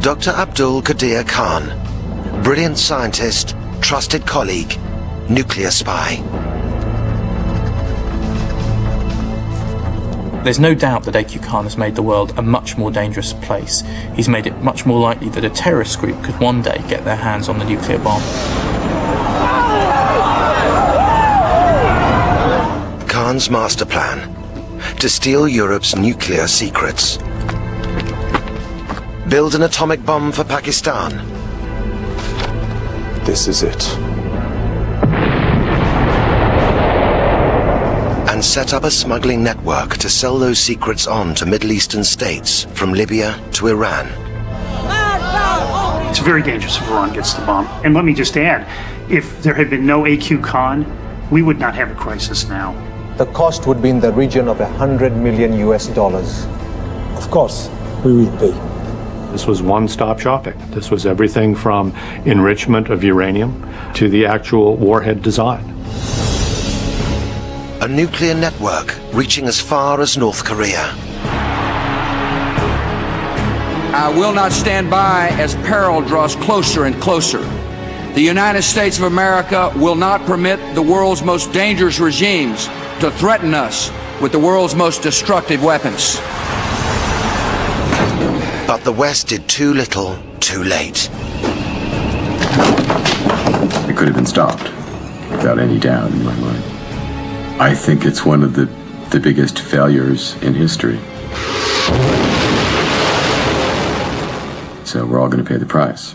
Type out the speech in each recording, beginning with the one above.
Dr. Abdul Qadir Khan, brilliant scientist, trusted colleague, nuclear spy. There's no doubt that A.Q. Khan has made the world a much more dangerous place. He's made it much more likely that a terrorist group could one day get their hands on the nuclear bomb. Khan's master plan: to steal Europe's nuclear secrets. Build an atomic bomb for Pakistan. This is it. And set up a smuggling network to sell those secrets on to Middle Eastern states, from Libya to Iran. It's very dangerous if Iran gets the bomb. And let me just add, if there had been no A.Q. Khan, we would not have a crisis now. The cost would be in the region of $100 million US. Of course, we will pay. This was one-stop shopping. This was everything from enrichment of uranium to the actual warhead design. A nuclear network reaching as far as North Korea. I will not stand by as peril draws closer and closer. The United States of America will not permit the world's most dangerous regimes to threaten us with the world's most destructive weapons. But the West did too little, too late. It could have been stopped, without any doubt in my mind. I think it's one of the biggest failures in history. So we're all going to pay the price.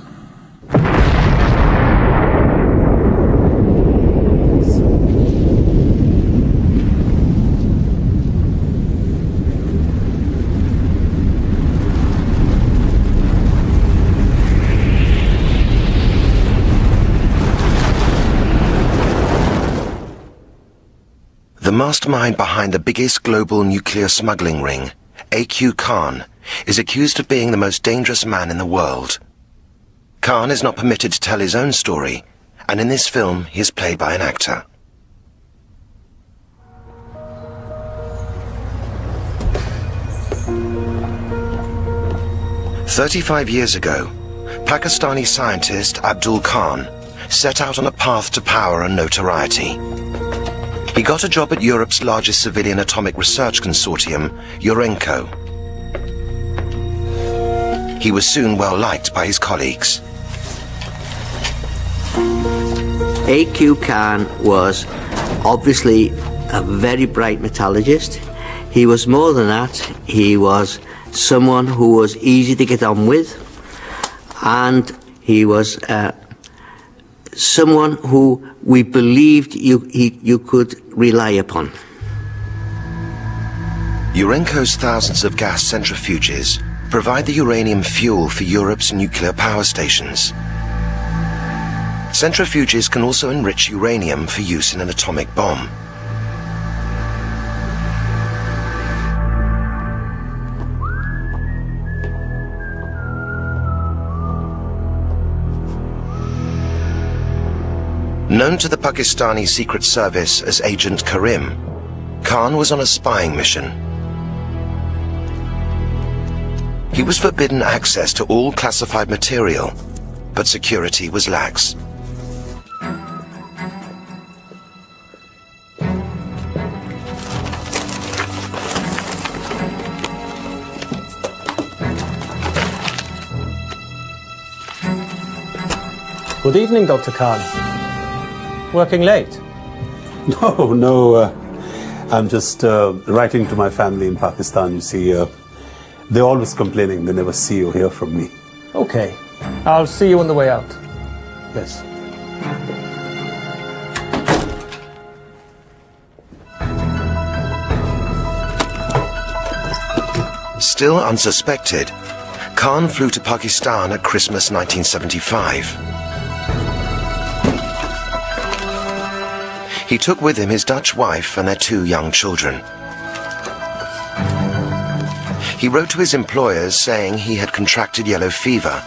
The mastermind behind the biggest global nuclear smuggling ring, A.Q. Khan, is accused of being the most dangerous man in the world. Khan is not permitted to tell his own story, and in this film he is played by an actor. "35 years ago, Pakistani scientist Abdul Khan set out on a path to power and notoriety. He got a job at Europe's largest civilian atomic research consortium, Urenco. He was soon well liked by his colleagues. A.Q. Khan was obviously a very bright metallurgist. He was more than that. He was someone who was easy to get on with, and he was someone who we believed you could rely upon. Urenco's thousands of gas centrifuges provide the uranium fuel for Europe's nuclear power stations. Centrifuges can also enrich uranium for use in an atomic bomb. Known to the Pakistani Secret Service as Agent Karim, Khan was on a spying mission. He was forbidden access to all classified material, but security was lax. Good evening, Dr. Khan. Working late? No, I'm just writing to my family in Pakistan. You see, they're always complaining they never see or hear from me. Okay. I'll see you on the way out. Yes. Still unsuspected, Khan flew to Pakistan at Christmas 1975. He took with him his Dutch wife and their 2 young children. He wrote to his employers saying he had contracted yellow fever,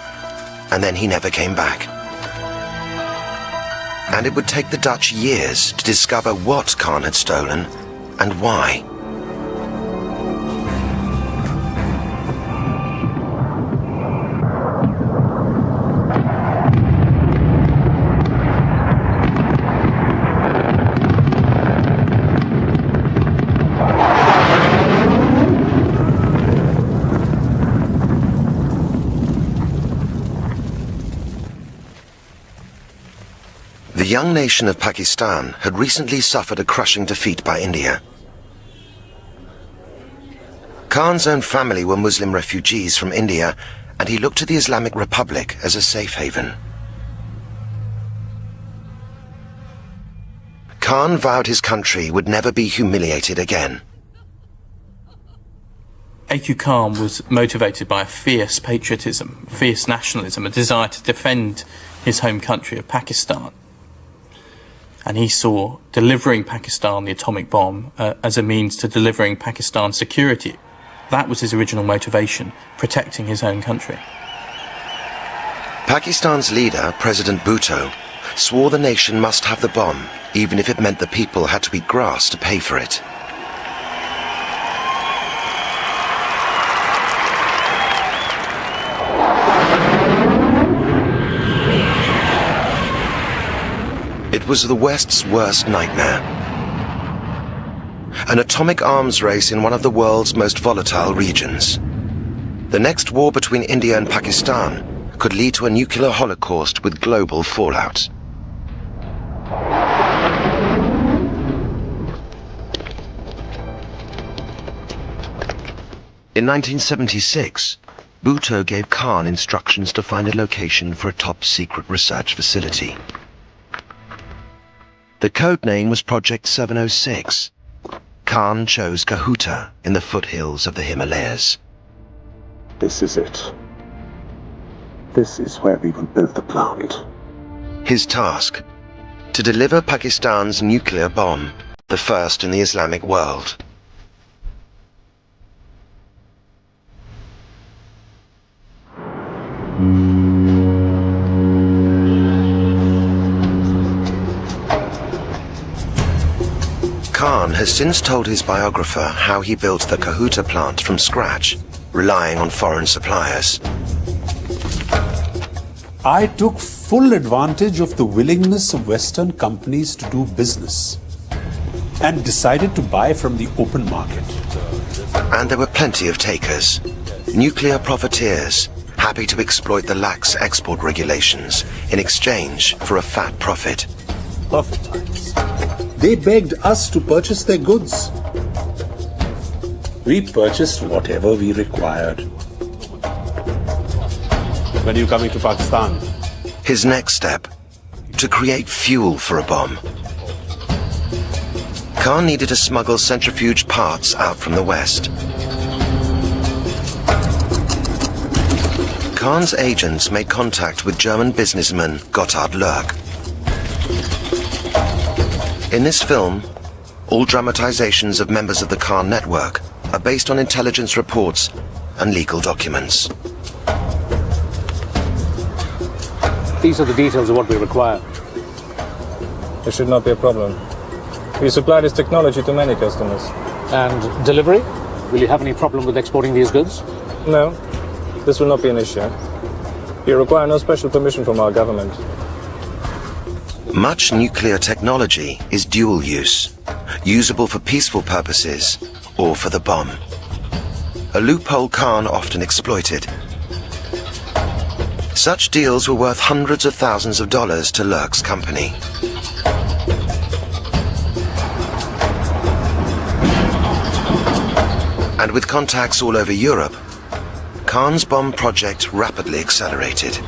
and then he never came back. And it would take the Dutch years to discover what Khan had stolen and why. young nation of Pakistan had recently suffered a crushing defeat by India. Khan's own family were Muslim refugees from India, and he looked to the Islamic Republic as a safe haven. Khan vowed his country would never be humiliated again. A.Q. Khan was motivated by a fierce patriotism, fierce nationalism, a desire to defend his home country of Pakistan. And he saw delivering Pakistan the atomic bomb as a means to delivering Pakistan's security. That was his original motivation, protecting his own country. Pakistan's leader, President Bhutto, swore the nation must have the bomb, even if it meant the people had to eat grass to pay for it. It was the West's worst nightmare. An atomic arms race in one of the world's most volatile regions. The next war between India and Pakistan could lead to a nuclear holocaust with global fallout. In 1976, Bhutto gave Khan instructions to find a location for a top-secret research facility. The code name was Project 706. Khan chose Kahuta in the foothills of the Himalayas. This is it. This is where we will build the plant. His task: to deliver Pakistan's nuclear bomb, the first in the Islamic world. Khan has since told his biographer how he built the Kahuta plant from scratch, relying on foreign suppliers. I took full advantage of the willingness of Western companies to do business and decided to buy from the open market. And there were plenty of takers. Nuclear profiteers, happy to exploit the lax export regulations in exchange for a fat profit. Perfect times. They begged us to purchase their goods. We purchased whatever we required. When are you coming to Pakistan? His next step: to create fuel for a bomb. Khan needed to smuggle centrifuge parts out from the West. Khan's agents made contact with German businessman Gotthard Lerck. In this film, all dramatizations of members of the Khan network are based on intelligence reports and legal documents. These are the details of what we require. There should not be a problem. We supply this technology to many customers. And delivery? Will you have any problem with exporting these goods? No, this will not be an issue. You require no special permission from our government. Much nuclear technology is dual use, usable for peaceful purposes or for the bomb. A loophole Khan often exploited. Such deals were worth hundreds of thousands of dollars to Lerck's company. And with contacts all over Europe, Khan's bomb project rapidly accelerated.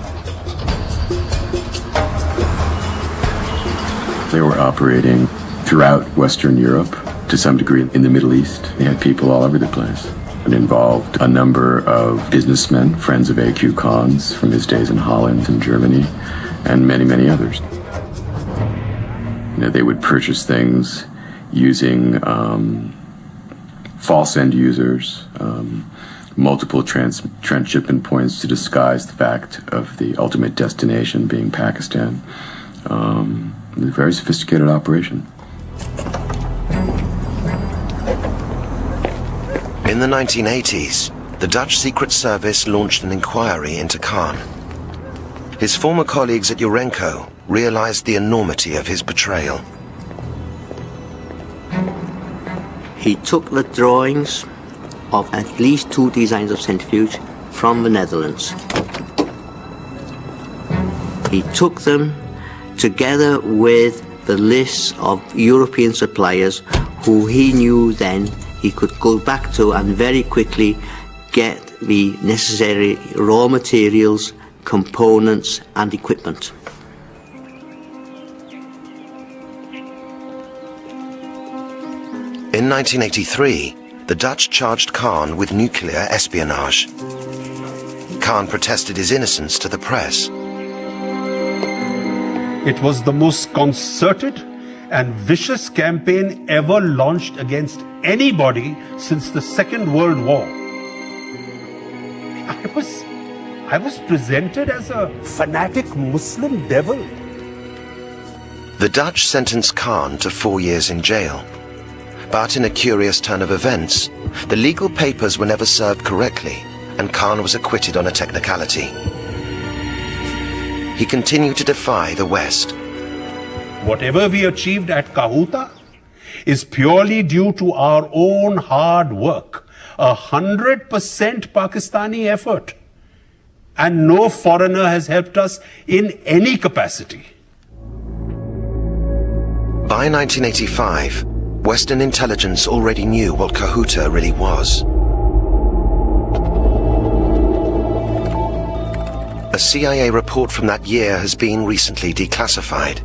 They were operating throughout Western Europe, to some degree in the Middle East. They had people all over the place. It involved a number of businessmen, friends of A.Q. Khan's from his days in Holland and Germany, and many, many others. They would purchase things using false end users, multiple transshipment points to disguise the fact of the ultimate destination being Pakistan. It was a very sophisticated operation. In the 1980s, the Dutch Secret Service launched an inquiry into Khan. His former colleagues at Urenco realized the enormity of his betrayal. He took the drawings of at least 2 designs of centrifuge from the Netherlands. He took them together with the lists of European suppliers who he knew then he could go back to and very quickly get the necessary raw materials, components and equipment. In 1983, the Dutch charged Khan with nuclear espionage. Khan protested his innocence to the press. It was the most concerted and vicious campaign ever launched against anybody since the Second World War. I was presented as a fanatic Muslim devil. The Dutch sentenced Khan to 4 years in jail. But in a curious turn of events, the legal papers were never served correctly, and Khan was acquitted on a technicality. He continued to defy the West. Whatever we achieved at Kahuta is purely due to our own hard work, 100% Pakistani effort. And no foreigner has helped us in any capacity. By 1985, Western intelligence already knew what Kahuta really was. A CIA report from that year has been recently declassified.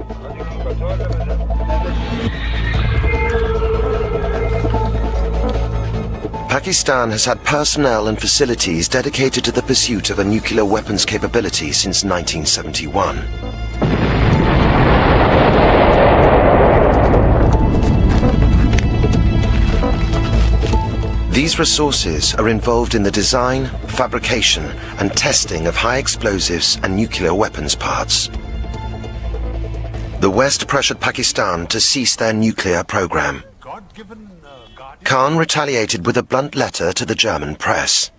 Pakistan has had personnel and facilities dedicated to the pursuit of a nuclear weapons capability since 1971. These resources are involved in the design, fabrication, and testing of high explosives and nuclear weapons parts. The West pressured Pakistan to cease their nuclear program. Khan retaliated with a blunt letter to the German press.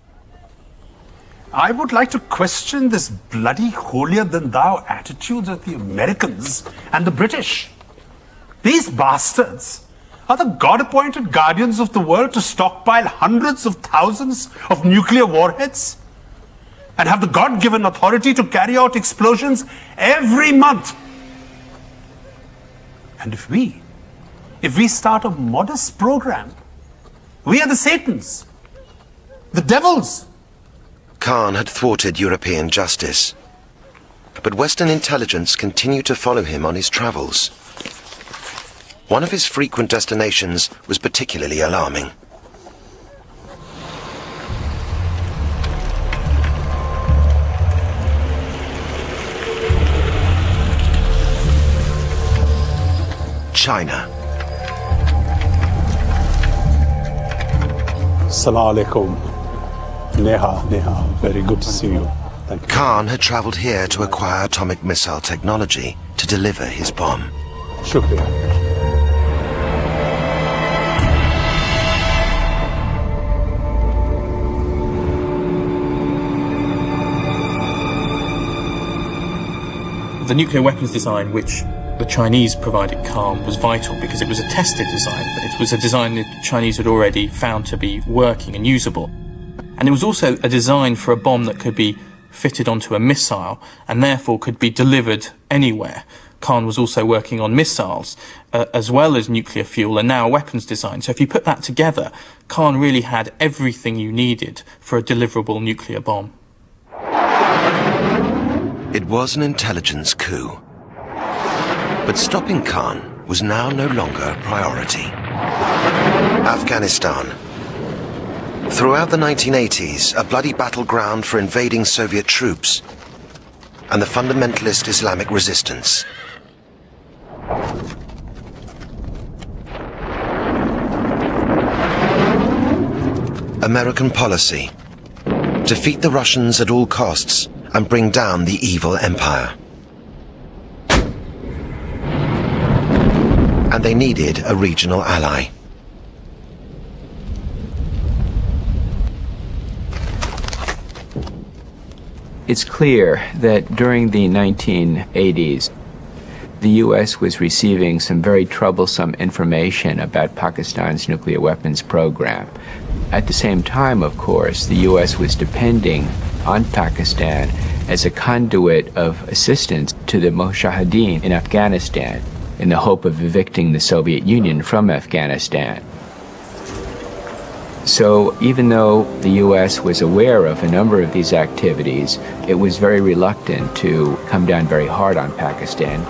I would like to question this bloody holier-than-thou attitudes of the Americans and the British. These bastards are the God-appointed guardians of the world to stockpile hundreds of thousands of nuclear warheads and have the God-given authority to carry out explosions every month. And if we start a modest program, we are the Satans, the devils. Khan had thwarted European justice, but Western intelligence continued to follow him on his travels. One of his frequent destinations was particularly alarming. China. Assalamu alaikum. Neha. Very good to see you. Thank you. Khan had traveled here to acquire atomic missile technology to deliver his bomb. Shukriya. The nuclear weapons design which the Chinese provided Khan was vital because it was a tested design, but it was a design that the Chinese had already found to be working and usable. And it was also a design for a bomb that could be fitted onto a missile and therefore could be delivered anywhere. Khan was also working on missiles as well as nuclear fuel and now weapons design. So if you put that together, Khan really had everything you needed for a deliverable nuclear bomb. It was an intelligence coup. But stopping Khan was now no longer a priority. Afghanistan. Throughout the 1980s, a bloody battleground for invading Soviet troops and the fundamentalist Islamic resistance. American policy: defeat the Russians at all costs and bring down the evil empire. And they needed a regional ally. It's clear that during the 1980s, the U.S. was receiving some very troublesome information about Pakistan's nuclear weapons program. At the same time, of course, the U.S. was depending on Pakistan as a conduit of assistance to the Mujahideen in Afghanistan in the hope of evicting the Soviet Union from Afghanistan. So even though the U.S. was aware of a number of these activities, it was very reluctant to come down very hard on Pakistan.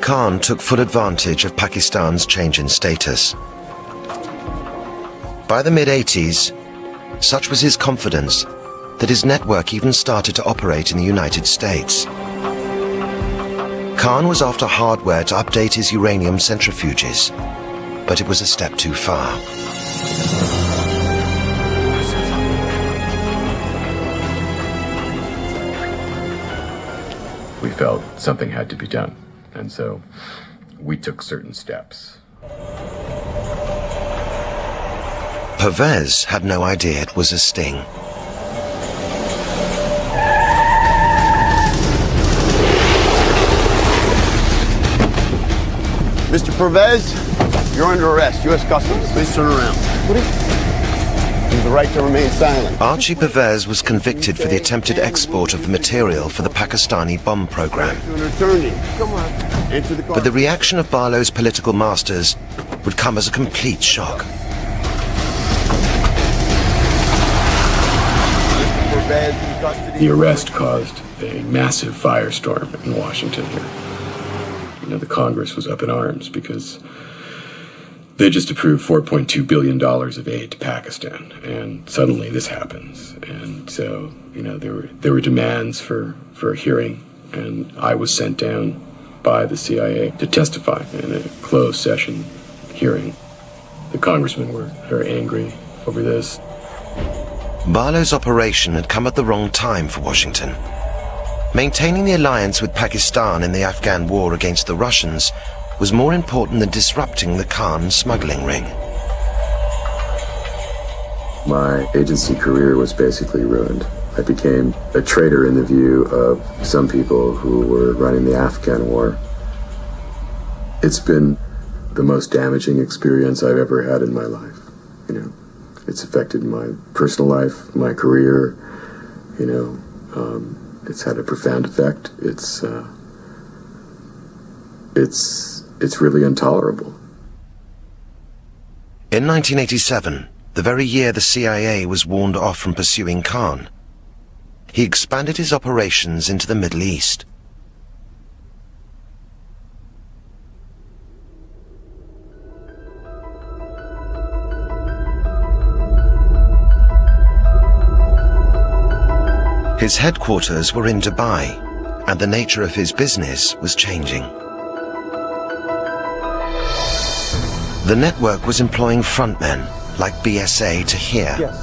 Khan took full advantage of Pakistan's change in status. By the mid-80s, such was his confidence that his network even started to operate in the United States. Khan was after hardware to update his uranium centrifuges, but it was a step too far. We felt something had to be done, and so we took certain steps. Pervez had no idea it was a sting. Mr. Pervez, you're under arrest. U.S. Customs. Please turn around. You have the right to remain silent. Archie Pervez was convicted for the attempted export of the material for the Pakistani bomb program. But the reaction of Barlow's political masters would come as a complete shock. The arrest caused a massive firestorm in Washington here. You know, the Congress was up in arms because they just approved $4.2 billion of aid to Pakistan, and suddenly this happens. And so, you know, there were demands for a hearing, and I was sent down by the CIA to testify in a closed session hearing. The congressmen were very angry over this. Barlow's operation had come at the wrong time for Washington. Maintaining the alliance with Pakistan in the Afghan war against the Russians was more important than disrupting the Khan smuggling ring. My agency career was basically ruined. I became a traitor in the view of some people who were running the Afghan war. It's been the most damaging experience I've ever had in my life, you know. It's affected my personal life, my career, you know. It's had a profound effect. It's really intolerable. In 1987, the very year the CIA was warned off from pursuing Khan, he expanded his operations into the Middle East. His headquarters were in Dubai, and the nature of his business was changing. The network was employing frontmen like BSA Tahir. Yes.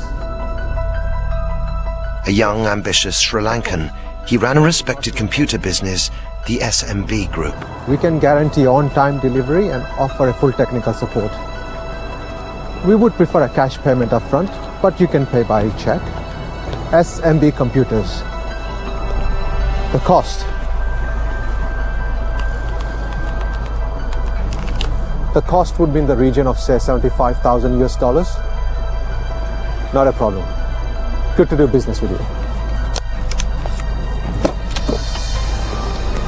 A young, ambitious Sri Lankan, he ran a respected computer business, the SMB Group. We can guarantee on-time delivery and offer a full technical support. We would prefer a cash payment upfront, but you can pay by check. SMB Computers. The cost. The cost would be in the region of, say, $75,000 US. Not a problem. Good to do business with you.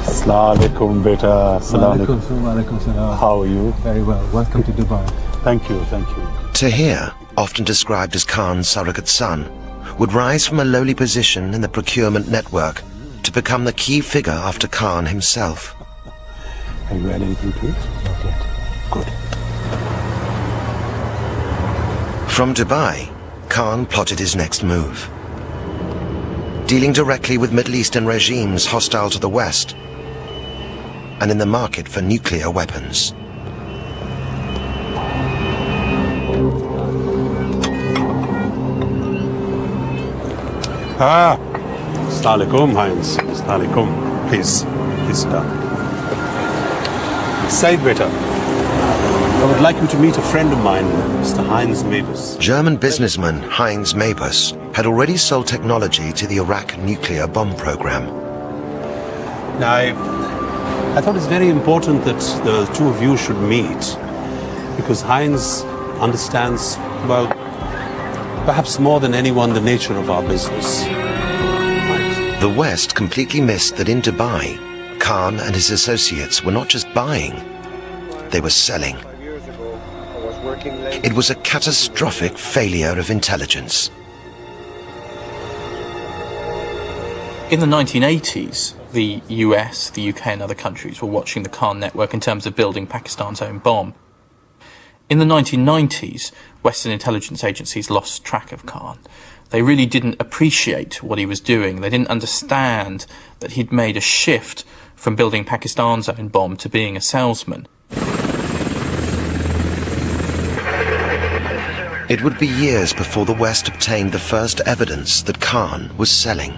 Assalamu alaikum, beta. Assalamu alaikum. How are you? Very well. Welcome to Dubai. Thank you, thank you. Tahir, often described as Khan's surrogate son, would rise from a lowly position in the procurement network to become the key figure after Khan himself. Have you had anything to eat? Not yet. Good. From Dubai, Khan plotted his next move. Dealing directly with Middle Eastern regimes hostile to the West and in the market for nuclear weapons. Assalamu alaikum, Heinz. Assalamu alaikum. Please sit down. Said beta, I would like you to meet a friend of mine, Mr. Heinz Mabus. German businessman Heinz Mabus had already sold technology to the Iraq nuclear bomb program. Now, I thought it's very important that the two of you should meet, because Heinz understands, well, Perhaps more than anyone, the nature of our business. The West completely missed that in Dubai, Khan and his associates were not just buying, they were selling. It was a catastrophic failure of intelligence. In the 1980s, the US, the UK and other countries were watching the Khan network in terms of building Pakistan's own bomb. In the 1990s, Western intelligence agencies lost track of Khan. They really didn't appreciate what he was doing. They didn't understand that he'd made a shift from building Pakistan's own bomb to being a salesman. It would be years before the West obtained the first evidence that Khan was selling.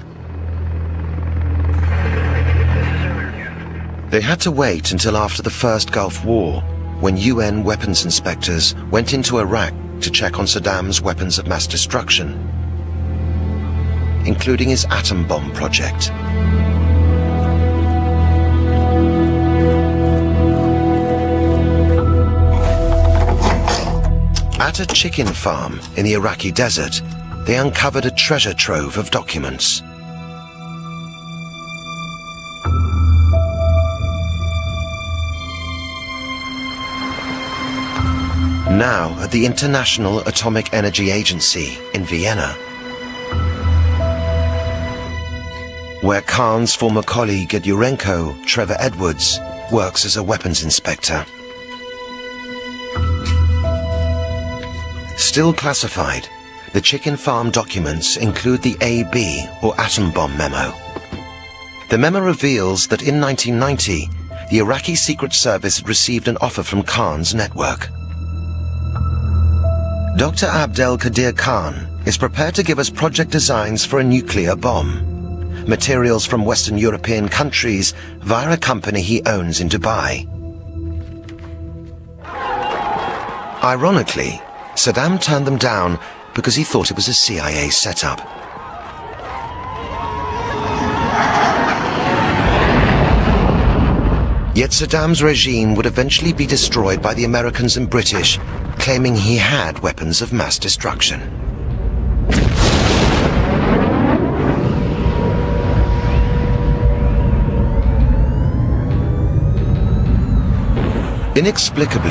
They had to wait until after the first Gulf War, when UN weapons inspectors went into Iraq to check on Saddam's weapons of mass destruction, including his atom bomb project. At a chicken farm in the Iraqi desert, they uncovered a treasure trove of documents. Now at the International Atomic Energy Agency in Vienna, where Khan's former colleague at Urenco, Trevor Edwards, works as a weapons inspector. Still classified, the chicken farm documents include the AB, or atom bomb memo. The memo reveals that in 1990, the Iraqi Secret Service had received an offer from Khan's network. Dr. Abdel Qadir Khan is prepared to give us project designs for a nuclear bomb, materials from Western European countries via a company he owns in Dubai. Ironically, Saddam turned them down because he thought it was a CIA setup. Yet Saddam's regime would eventually be destroyed by the Americans and British, claiming he had weapons of mass destruction. Inexplicably,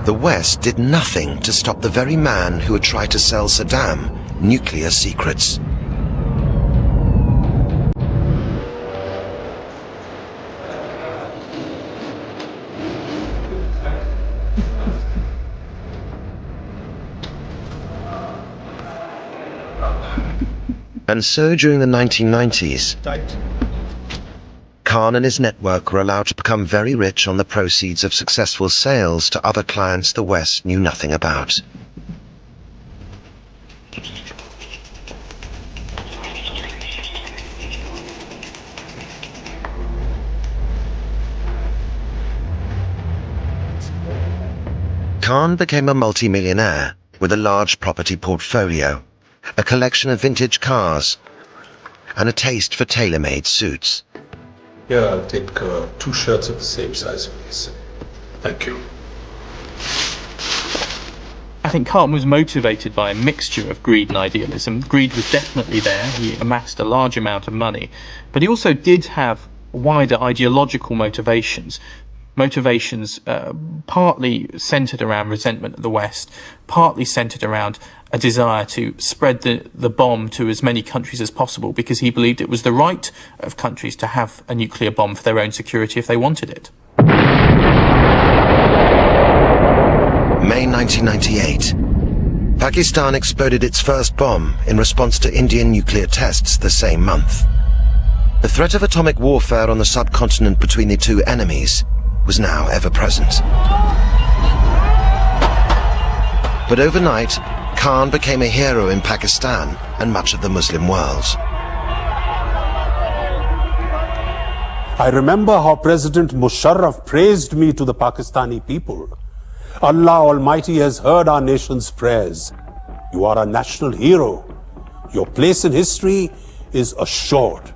the West did nothing to stop the very man who had tried to sell Saddam nuclear secrets. And so during the 1990s, Khan and his network were allowed to become very rich on the proceeds of successful sales to other clients the West knew nothing about. Khan became a multi-millionaire with a large property portfolio, a collection of vintage cars, and a taste for tailor-made suits. Yeah, I'll take 2 shirts of the same size, please. Thank you. I think Khan was motivated by a mixture of greed and idealism. Greed was definitely there. He amassed a large amount of money, but he also did have wider ideological motivations. Motivations partly centred around resentment of the West, partly centred around a desire to spread the bomb to as many countries as possible, because he believed it was the right of countries to have a nuclear bomb for their own security if they wanted it. May 1998. Pakistan exploded its first bomb in response to Indian nuclear tests the same month. The threat of atomic warfare on the subcontinent between the two enemies was now ever present. But overnight, Khan became a hero in Pakistan and much of the Muslim world. I remember how President Musharraf praised me to the Pakistani people. Allah Almighty has heard our nation's prayers. You are a national hero. Your place in history is assured.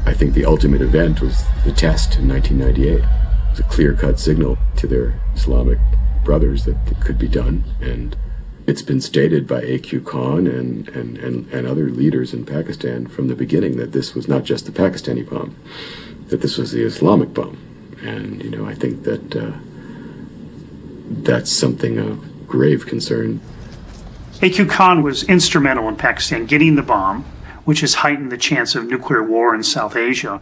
I think the ultimate event was the test in 1998. It was a clear-cut signal to their Islamic brothers that it could be done, and it's been stated by A.Q. Khan and other leaders in Pakistan from the beginning that this was not just the Pakistani bomb, that this was the Islamic bomb. And, you know, I think that that's something of grave concern. A.Q. Khan was instrumental in Pakistan getting the bomb, which has heightened the chance of nuclear war in South Asia.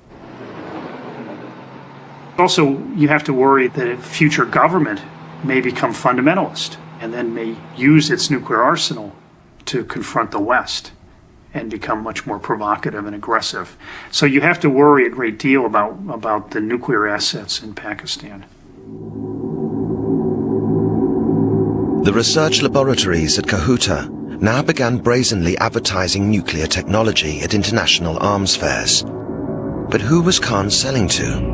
Also, you have to worry that a future government may become fundamentalist and then may use its nuclear arsenal to confront the West and become much more provocative and aggressive. So you have to worry a great deal about the nuclear assets in Pakistan. The research laboratories at Kahuta now began brazenly advertising nuclear technology at international arms fairs. But who was Khan selling to?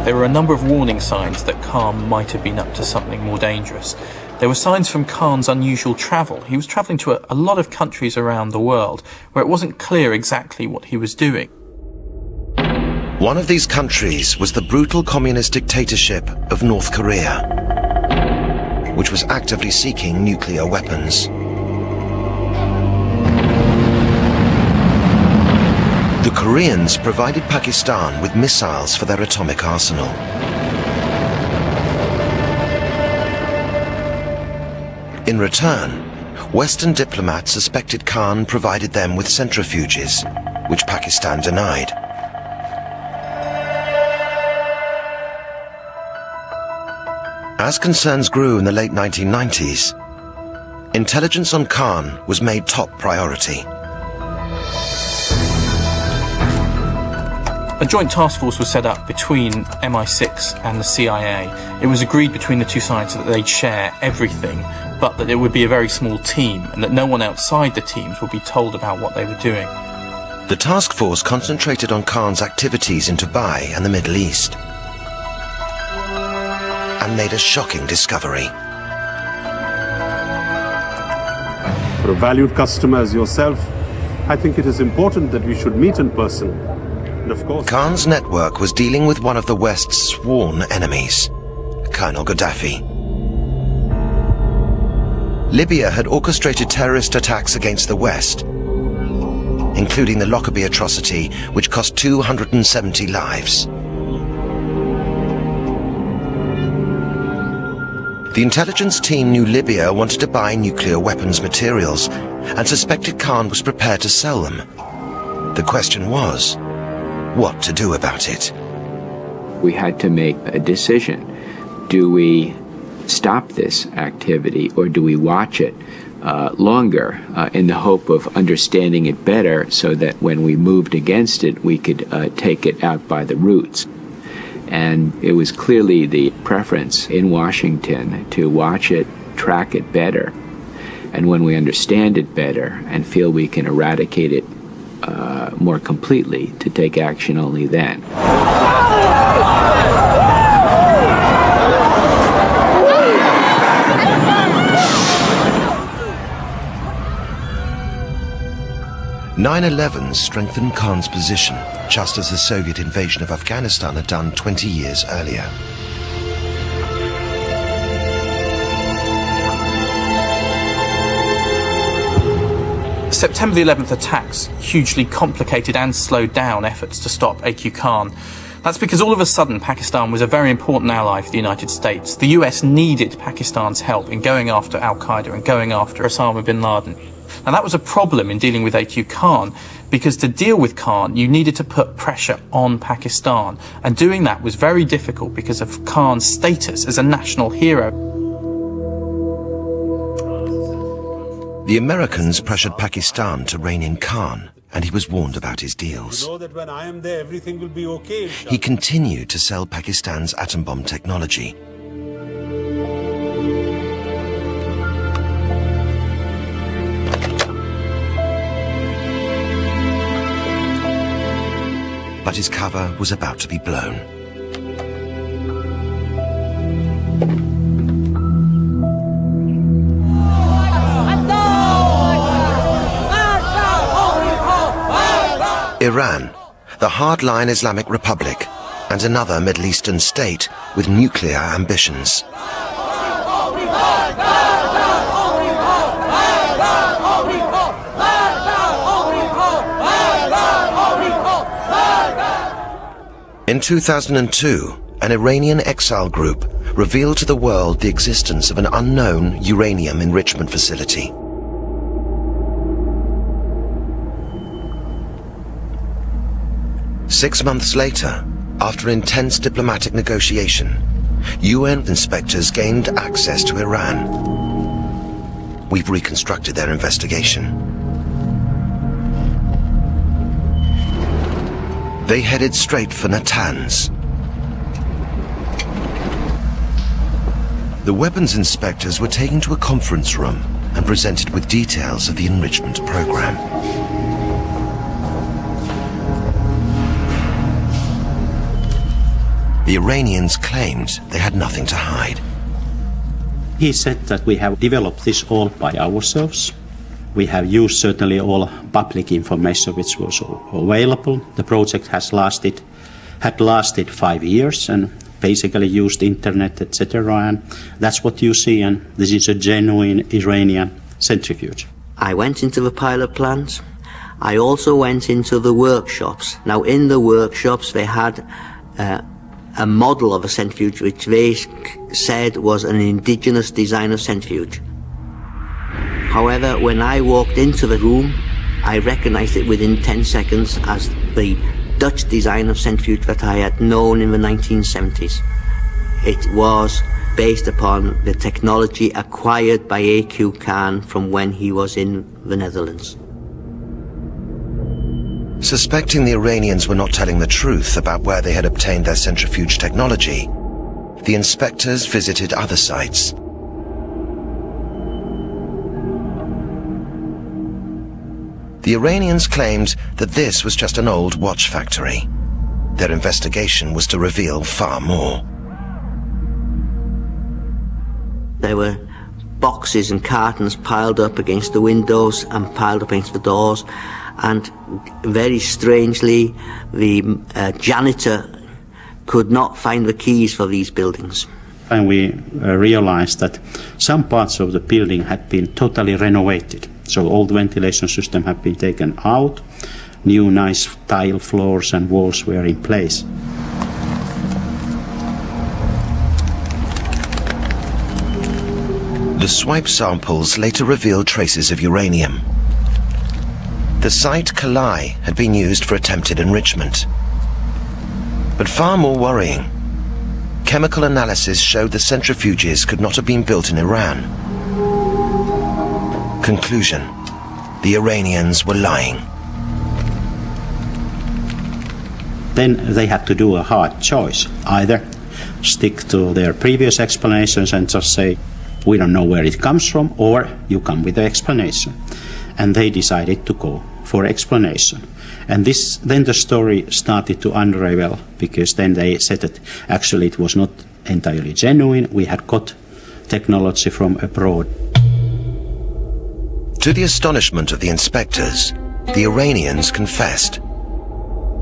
There were a number of warning signs that Khan might have been up to something more dangerous. There were signs from Khan's unusual travel. He was travelling to a lot of countries around the world where it wasn't clear exactly what he was doing. One of these countries was the brutal communist dictatorship of North Korea, which was actively seeking nuclear weapons. The Koreans provided Pakistan with missiles for their atomic arsenal. In return, Western diplomats suspected Khan provided them with centrifuges, which Pakistan denied. As concerns grew in the late 1990s, intelligence on Khan was made top priority. A joint task force was set up between MI6 and the CIA. It was agreed between the two sides that they'd share everything, but that it would be a very small team and that no one outside the teams would be told about what they were doing. The task force concentrated on Khan's activities in Dubai and the Middle East, and made a shocking discovery. For a valued customer as yourself, I think it is important that we should meet in person. And of course, Khan's network was dealing with one of the West's sworn enemies, Colonel Gaddafi. Libya had orchestrated terrorist attacks against the West, including the Lockerbie atrocity, which cost 270 lives. The intelligence team knew Libya wanted to buy nuclear weapons materials and suspected Khan was prepared to sell them. The question was, what to do about it? We had to make a decision. Do we stop this activity or do we watch it longer in the hope of understanding it better so that when we moved against it, we could take it out by the roots? And it was clearly the preference in Washington to watch it, track it better. And when we understand it better and feel we can eradicate it more completely, to take action only then. 9/11 strengthened Khan's position, just as the Soviet invasion of Afghanistan had done 20 years earlier. September the 11th attacks hugely complicated and slowed down efforts to stop A.Q. Khan. That's because all of a sudden Pakistan was a very important ally for the United States. The US needed Pakistan's help in going after Al-Qaeda and going after Osama bin Laden. And that was a problem in dealing with A.Q. Khan, because to deal with Khan, you needed to put pressure on Pakistan. And doing that was very difficult because of Khan's status as a national hero. The Americans pressured Pakistan to rein in Khan, and he was warned about his deals. you know that when I am there, everything will be okay. He continued to sell Pakistan's atom bomb technology. But his cover was about to be blown. Iran, the hardline Islamic Republic, and another Middle Eastern state with nuclear ambitions. In 2002, an Iranian exile group revealed to the world the existence of an unknown uranium enrichment facility. Six months later, after intense diplomatic negotiation, UN inspectors gained access to Iran. We've reconstructed their investigation. They headed straight for Natanz. The weapons inspectors were taken to a conference room and presented with details of the enrichment program. The Iranians claimed they had nothing to hide. He said that we have developed this all by ourselves. We have used certainly all public information which was available. The project had lasted 5 years and basically used internet, etc. And that's what you see, and this is a genuine Iranian centrifuge. I went into the pilot plant. I also went into the workshops. Now, in the workshops, they had a model of a centrifuge which they said was an indigenous design of centrifuge. However, when I walked into the room, I recognized it within 10 seconds as the Dutch design of centrifuge that I had known in the 1970s. It was based upon the technology acquired by A.Q. Khan from when he was in the Netherlands. Suspecting the Iranians were not telling the truth about where they had obtained their centrifuge technology, the inspectors visited other sites. The Iranians claimed that this was just an old watch factory. Their investigation was to reveal far more. There were boxes and cartons piled up against the windows and piled up against the doors, and very strangely, the janitor could not find the keys for these buildings. And we realized that some parts of the building had been totally renovated. So old ventilation system had been taken out, new nice tile floors and walls were in place. The swipe samples later revealed traces of uranium. The site Kalai had been used for attempted enrichment. But far more worrying, chemical analysis showed the centrifuges could not have been built in Iran. Conclusion: the Iranians were lying. Then they had to do a hard choice. Either stick to their previous explanations and just say, we don't know where it comes from, or you come with the explanation. And they decided to go for explanation. And then the story started to unravel, because then they said that actually it was not entirely genuine. We had got technology from abroad. To the astonishment of the inspectors, the Iranians confessed.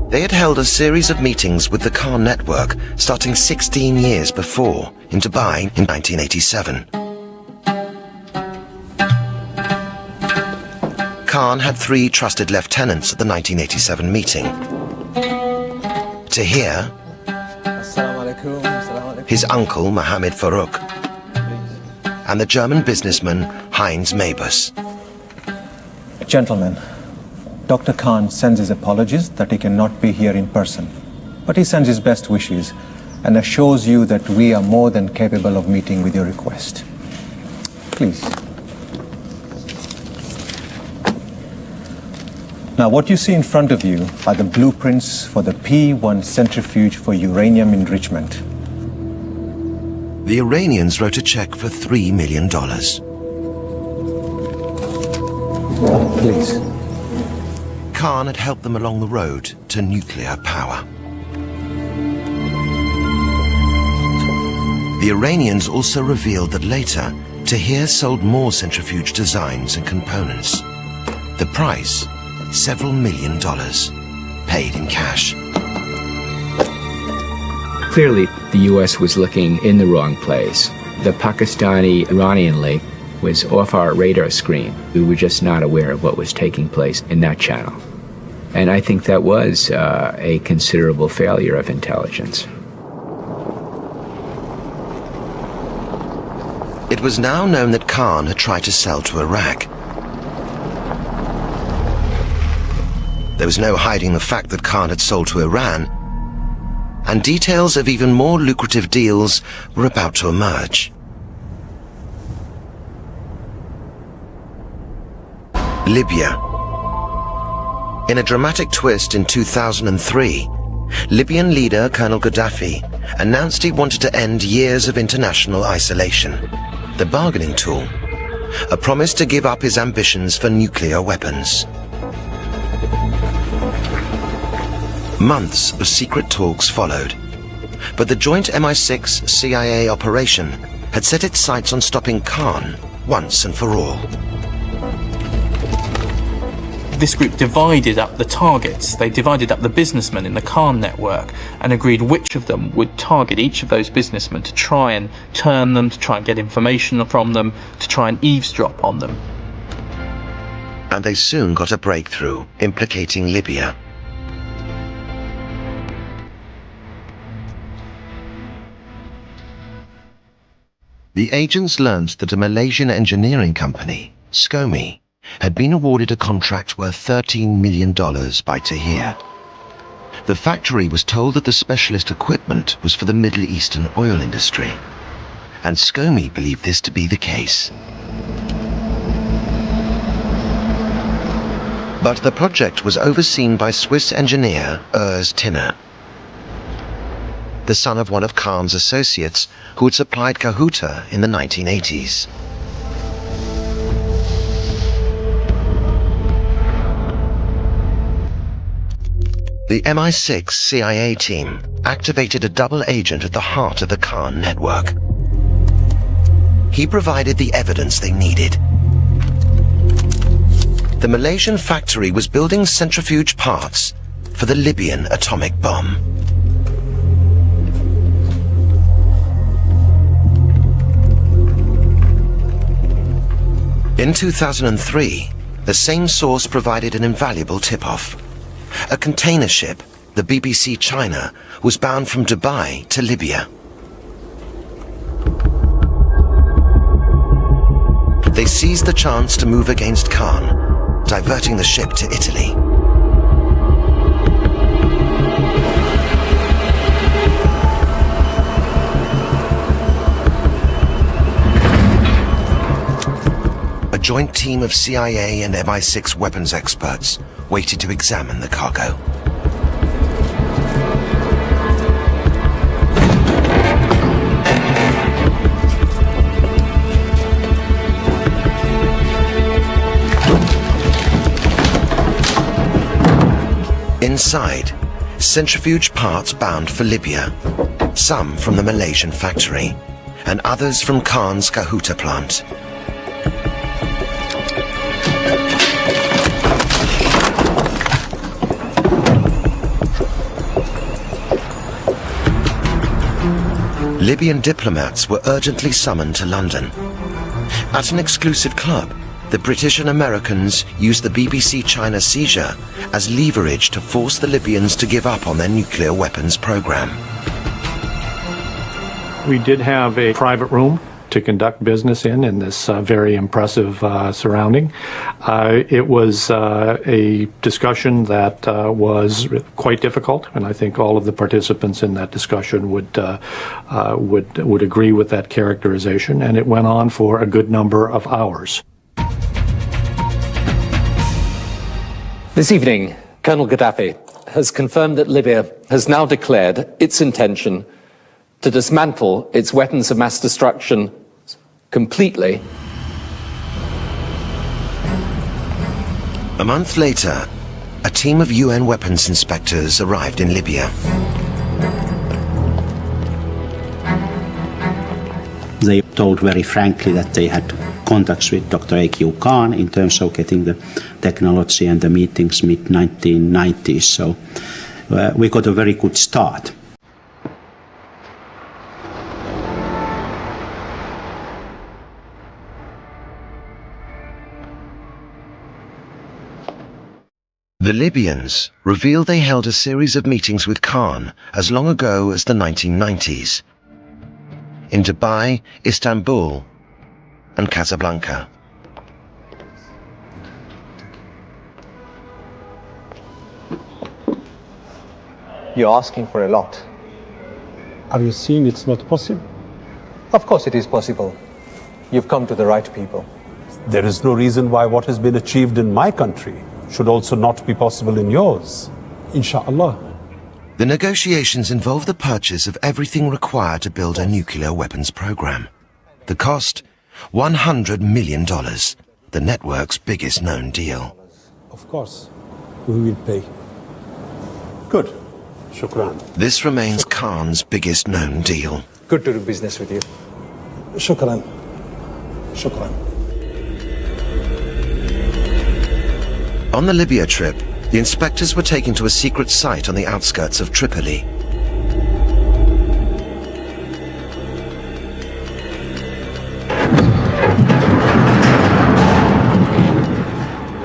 They had held a series of meetings with the Khan network starting 16 years before, in Dubai in 1987. Khan had 3 trusted lieutenants at the 1987 meeting. Tahir, his uncle Mohammed Farouk, and the German businessman Heinz Mabus. Gentlemen, Dr. Khan sends his apologies that he cannot be here in person, but he sends his best wishes and assures you that we are more than capable of meeting with your request. Please. Now, what you see in front of you are the blueprints for the P1 centrifuge for uranium enrichment. The Iranians wrote a check for $3 million. Please. Khan had helped them along the road to nuclear power. The Iranians also revealed that later, Tahir sold more centrifuge designs and components. The price, several $1 million, paid in cash. Clearly, the U.S. was looking in the wrong place. The Pakistani-Iranian link was off our radar screen. We were just not aware of what was taking place in that channel. And I think that was a considerable failure of intelligence. It was now known that Khan had tried to sell to Iraq. There was no hiding the fact that Khan had sold to Iran, and details of even more lucrative deals were about to emerge. Libya. In a dramatic twist in 2003, Libyan leader Colonel Gaddafi announced he wanted to end years of international isolation. The bargaining tool, a promise to give up his ambitions for nuclear weapons. Months of secret talks followed, but the joint MI6-CIA operation had set its sights on stopping Khan once and for all. This group divided up the targets. They divided up the businessmen in the Khan network and agreed which of them would target each of those businessmen to try and turn them, to try and get information from them, to try and eavesdrop on them. And they soon got a breakthrough implicating Libya. The agents learned that a Malaysian engineering company, SCOMI, had been awarded a contract worth $13 million by Tahir. The factory was told that the specialist equipment was for the Middle Eastern oil industry, and SCOMI believed this to be the case. But the project was overseen by Swiss engineer Urs Tinner, the son of one of Khan's associates who had supplied Kahuta in the 1980s. The MI6 CIA team activated a double agent at the heart of the Khan network. He provided the evidence they needed. The Malaysian factory was building centrifuge parts for the Libyan atomic bomb. In 2003, the same source provided an invaluable tip-off. A container ship, the BBC China, was bound from Dubai to Libya. They seized the chance to move against Khan, diverting the ship to Italy. A joint team of CIA and MI6 weapons experts waited to examine the cargo. Inside, centrifuge parts bound for Libya, some from the Malaysian factory, and others from Khan's Kahuta plant. Libyan diplomats were urgently summoned to London. At an exclusive club, the British and Americans used the BBC China seizure as leverage to force the Libyans to give up on their nuclear weapons program. We did have a private room to conduct business in this very impressive surrounding. It was a discussion that was quite difficult, and I think all of the participants in that discussion would agree with that characterization, and it went on for a good number of hours. This evening, Colonel Gaddafi has confirmed that Libya has now declared its intention to dismantle its weapons of mass destruction completely. A month later, a team of UN weapons inspectors arrived in Libya. They told very frankly that they had contacts with Dr. A.Q. Khan in terms of getting the technology and the meetings mid-1990s. So we got a very good start. The Libyans revealed they held a series of meetings with Khan as long ago as the 1990s. In Dubai, Istanbul, and Casablanca. You're asking for a lot. Are you saying it's not possible? Of course it is possible. You've come to the right people. There is no reason why what has been achieved in my country should also not be possible in yours. Inshallah. The negotiations involve the purchase of everything required to build a nuclear weapons program. The cost, $100 million, the network's biggest known deal. Of course, we will pay. Good. Shukran. This remains Khan's biggest known deal. Good to do business with you. Shukran. Shukran. On the Libya trip, the inspectors were taken to a secret site on the outskirts of Tripoli.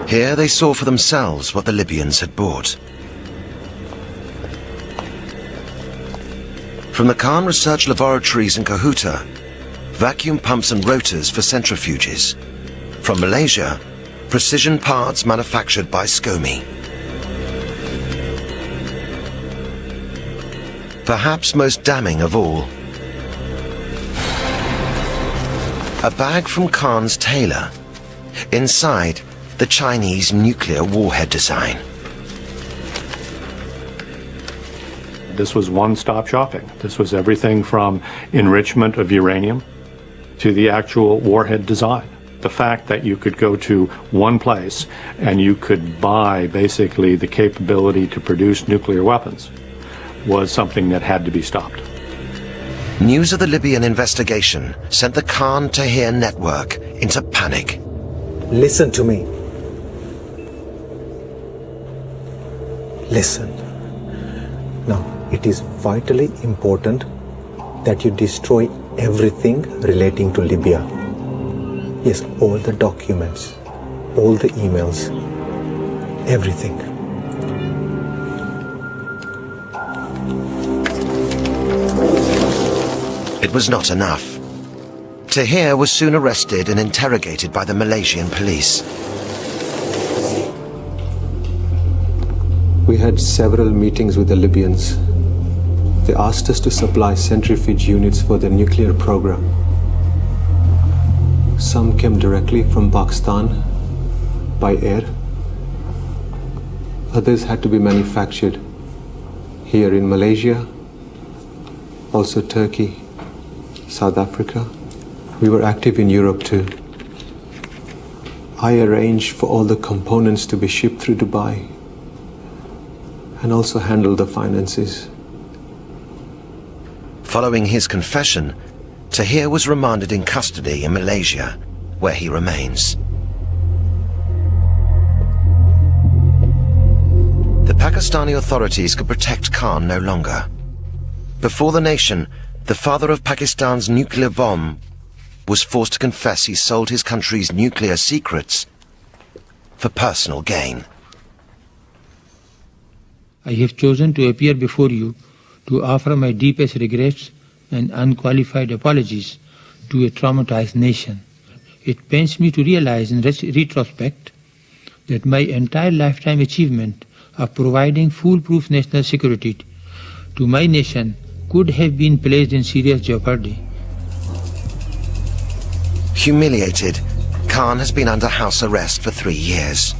Here they saw for themselves what the Libyans had bought. From the Khan research laboratories in Ceuta, vacuum pumps and rotors for centrifuges. From Malaysia, precision parts manufactured by SCOMI. Perhaps most damning of all, a bag from Khan's tailor. Inside, the Chinese nuclear warhead design. This was one-stop shopping. This was everything from enrichment of uranium to the actual warhead design. The fact that you could go to one place and you could buy basically the capability to produce nuclear weapons was something that had to be stopped. News of the Libyan investigation sent the Khan-Tahir network into panic. Listen to me. Listen. Now, it is vitally important that you destroy everything relating to Libya. Yes, all the documents, all the emails, everything. It was not enough. Tahir was soon arrested and interrogated by the Malaysian police. We had several meetings with the Libyans. They asked us to supply centrifuge units for their nuclear program. Some came directly from Pakistan by air. Others had to be manufactured here in Malaysia, also Turkey, South Africa. We were active in Europe too. I arranged for all the components to be shipped through Dubai and also handled the finances. Following his confession, Tahir was remanded in custody in Malaysia, where he remains. The Pakistani authorities could protect Khan no longer. Before the nation, the father of Pakistan's nuclear bomb was forced to confess he sold his country's nuclear secrets for personal gain. I have chosen to appear before you to offer my deepest regrets and unqualified apologies to a traumatized nation. It pains me to realize in retrospect that my entire lifetime achievement of providing foolproof national security to my nation could have been placed in serious jeopardy. Humiliated, Khan has been under house arrest for 3 years.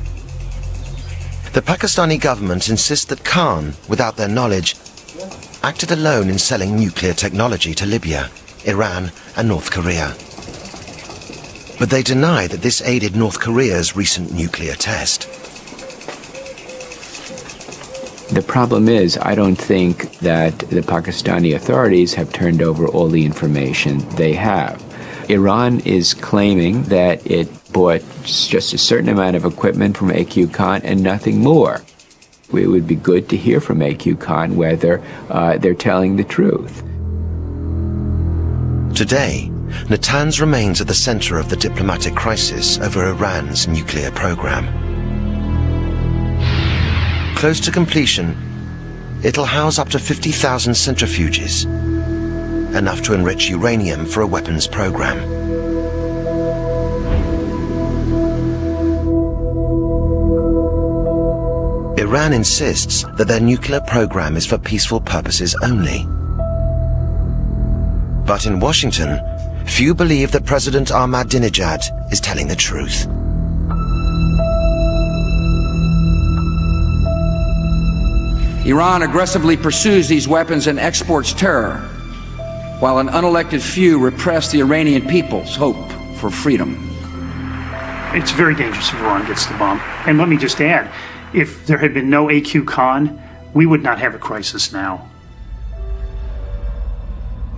The Pakistani government insists that Khan, without their knowledge, acted alone in selling nuclear technology to Libya, Iran and North Korea. But they deny that this aided North Korea's recent nuclear test. The problem is, I don't think that the Pakistani authorities have turned over all the information they have. Iran is claiming that it bought just a certain amount of equipment from AQ Khan and nothing more. It would be good to hear from AQ Khan whether they're telling the truth. Today, Natanz remains at the center of the diplomatic crisis over Iran's nuclear program. Close to completion, it'll house up to 50,000 centrifuges, enough to enrich uranium for a weapons program. Iran insists that their nuclear program is for peaceful purposes only. But in Washington, few believe that President Ahmadinejad is telling the truth. Iran aggressively pursues these weapons and exports terror, while an unelected few repress the Iranian people's hope for freedom. It's very dangerous if Iran gets the bomb. And let me just add, if there had been no AQ Khan, we would not have a crisis now.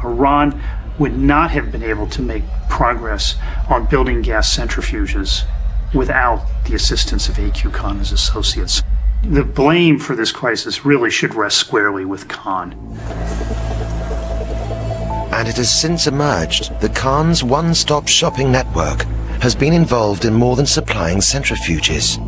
Iran would not have been able to make progress on building gas centrifuges without the assistance of AQ Khan and his associates. The blame for this crisis really should rest squarely with Khan. And it has since emerged that Khan's one-stop shopping network has been involved in more than supplying centrifuges.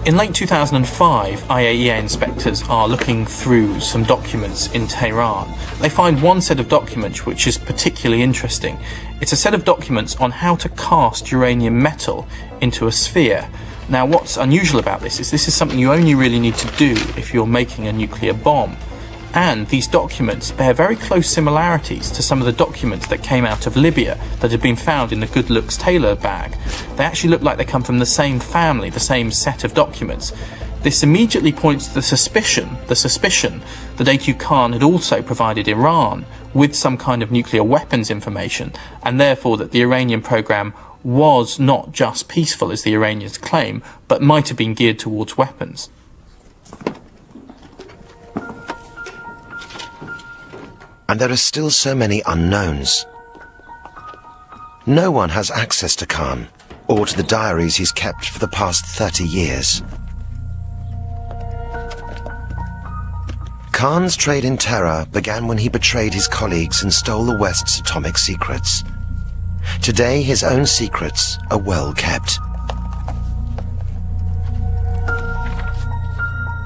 In late 2005, IAEA inspectors are looking through some documents in Tehran. They find one set of documents which is particularly interesting. It's a set of documents on how to cast uranium metal into a sphere. Now, what's unusual about this is something you only really need to do if you're making a nuclear bomb. And these documents bear very close similarities to some of the documents that came out of Libya that had been found in the Good Looks Taylor bag. They actually look like they come from the same family, the same set of documents. This immediately points to the suspicion that AQ Khan had also provided Iran with some kind of nuclear weapons information, and therefore that the Iranian program was not just peaceful, as the Iranians claim, but might have been geared towards weapons. And there are still so many unknowns. No one has access to Khan, or to the diaries he's kept for the past 30 years. Khan's trade in terror began when he betrayed his colleagues and stole the West's atomic secrets. Today, his own secrets are well kept.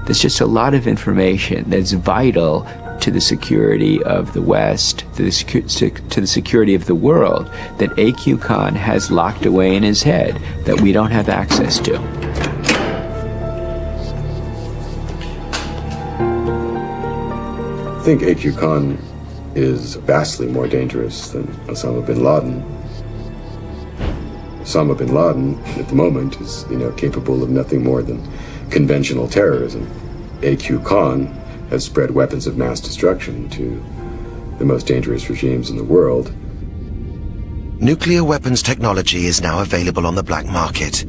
There's just a lot of information that's vital to the security of the West, to the security of the world, that AQ Khan has locked away in his head that we don't have access to. I think AQ Khan is vastly more dangerous than Osama bin Laden. Osama bin Laden, at the moment, is capable of nothing more than conventional terrorism. AQ Khan has spread weapons of mass destruction to the most dangerous regimes in the world. Nuclear weapons technology is now available on the black market,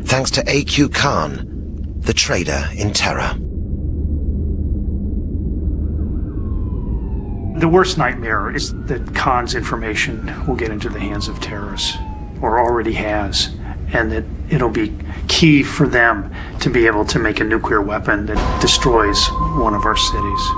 thanks to AQ Khan, the trader in terror. The worst nightmare is that Khan's information will get into the hands of terrorists, or already has, and that it'll be key for them to be able to make a nuclear weapon that destroys one of our cities.